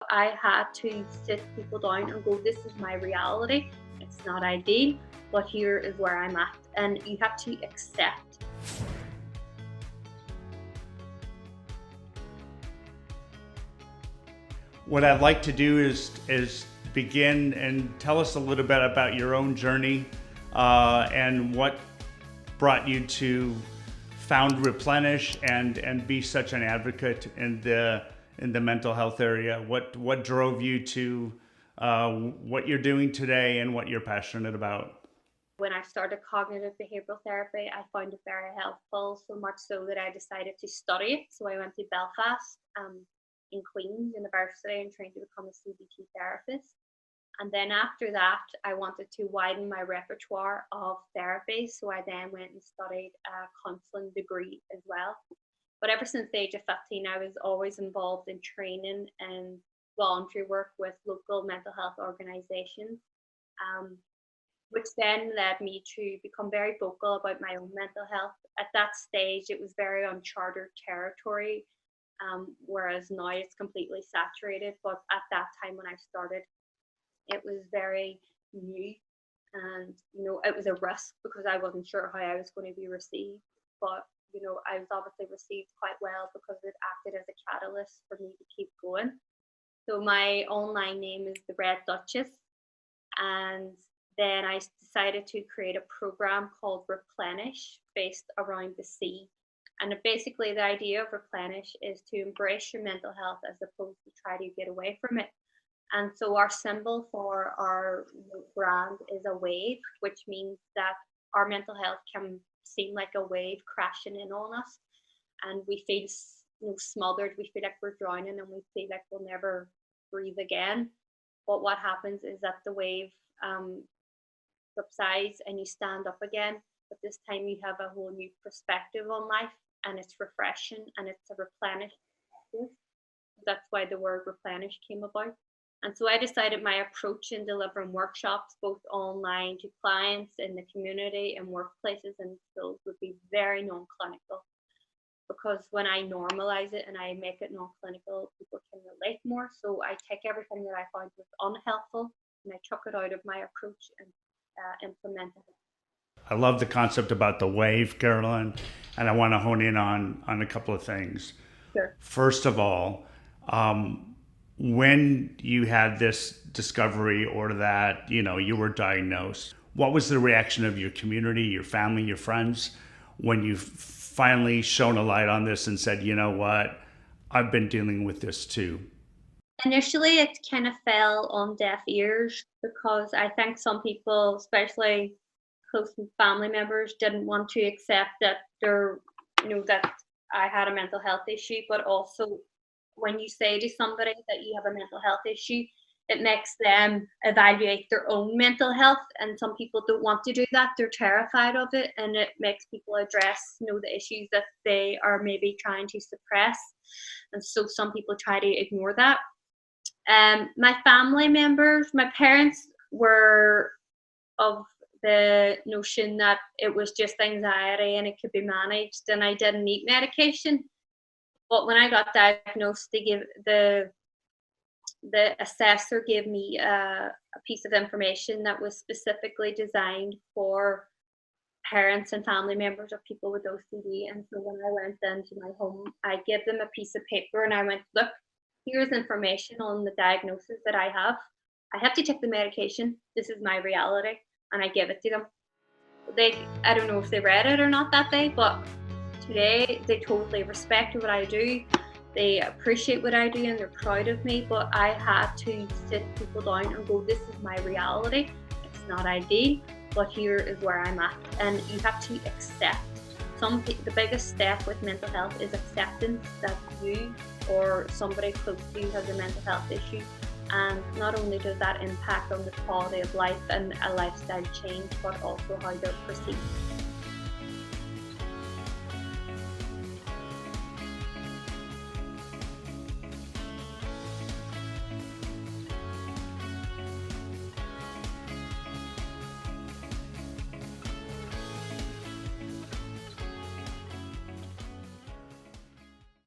I had to sit people down and go, this is my reality. It's not ideal, but here is where I'm at. And you have to accept. What I'd like to do is begin and tell us a little bit about your own journey and what brought you to found Replenish and be such an advocate in the mental health area. What drove you to what you're doing today and what you're passionate about? When I started cognitive behavioral therapy, I found it very helpful, so much so that I decided to study it. So I went to Belfast in Queen's University and trained to become a CBT therapist. And then after that, I wanted to widen my repertoire of therapy. So I then went and studied a counselling degree as well. But ever since the age of 15, I was always involved in training and voluntary work with local mental health organisations, which then led me to become very vocal about my own mental health. At that stage, it was very uncharted territory, whereas now it's completely saturated. But at that time when I started, it was very new, and it was a risk because I wasn't sure how I was going to be received. But I was obviously received quite well because it acted as a catalyst for me to keep going. So my online name is the Red Duchess, and then I decided to create a program called Replenish based around the sea. And basically the idea of Replenish is to embrace your mental health as opposed to try to get away from it. And so our symbol for our brand is a wave, which means that our mental health can seem like a wave crashing in on us, and we feel smothered, we feel like we're drowning, and we feel like we'll never breathe again. But what happens is that the wave subsides and you stand up again, but this time you have a whole new perspective on life, and it's refreshing and it's a replenish. That's why the word replenish came about. And so I decided my approach in delivering workshops, both online to clients in the community and workplaces and schools, would be very non-clinical. Because when I normalize it and I make it non-clinical, people can relate more. So I take everything that I found was unhelpful and I took it out of my approach and implemented it. I love the concept about the wave, Caroline, and I want to hone in on a couple of things. Sure. First of all, when you had this discovery or that, you were diagnosed, what was the reaction of your community, your family, your friends, when you finally shone a light on this and said, you know what, I've been dealing with this too? Initially, it kind of fell on deaf ears because I think some people, especially close family members, didn't want to accept that that I had a mental health issue. But also, when you say to somebody that you have a mental health issue, it makes them evaluate their own mental health. And some people don't want to do that. They're terrified of it. And it makes people address, the issues that they are maybe trying to suppress. And so some people try to ignore that. My family members, my parents were of the notion that it was just anxiety and it could be managed and I didn't need medication. But when I got diagnosed, the assessor gave me a piece of information that was specifically designed for parents and family members of people with OCD. And so when I went into my home, I gave them a piece of paper and I went, look, here's information on the diagnosis that I have. I have to take the medication. This is my reality. And I give it to them. I don't know if they read it or not that day, but today they totally respect what I do. They appreciate what I do and they're proud of me. But I had to sit people down and go, this is my reality. It's not ideal, but here is where I'm at. And you have to accept. The biggest step with mental health is acceptance that you or somebody close to you has a mental health issue. And not only does that impact on the quality of life and a lifestyle change, but also how they're perceived.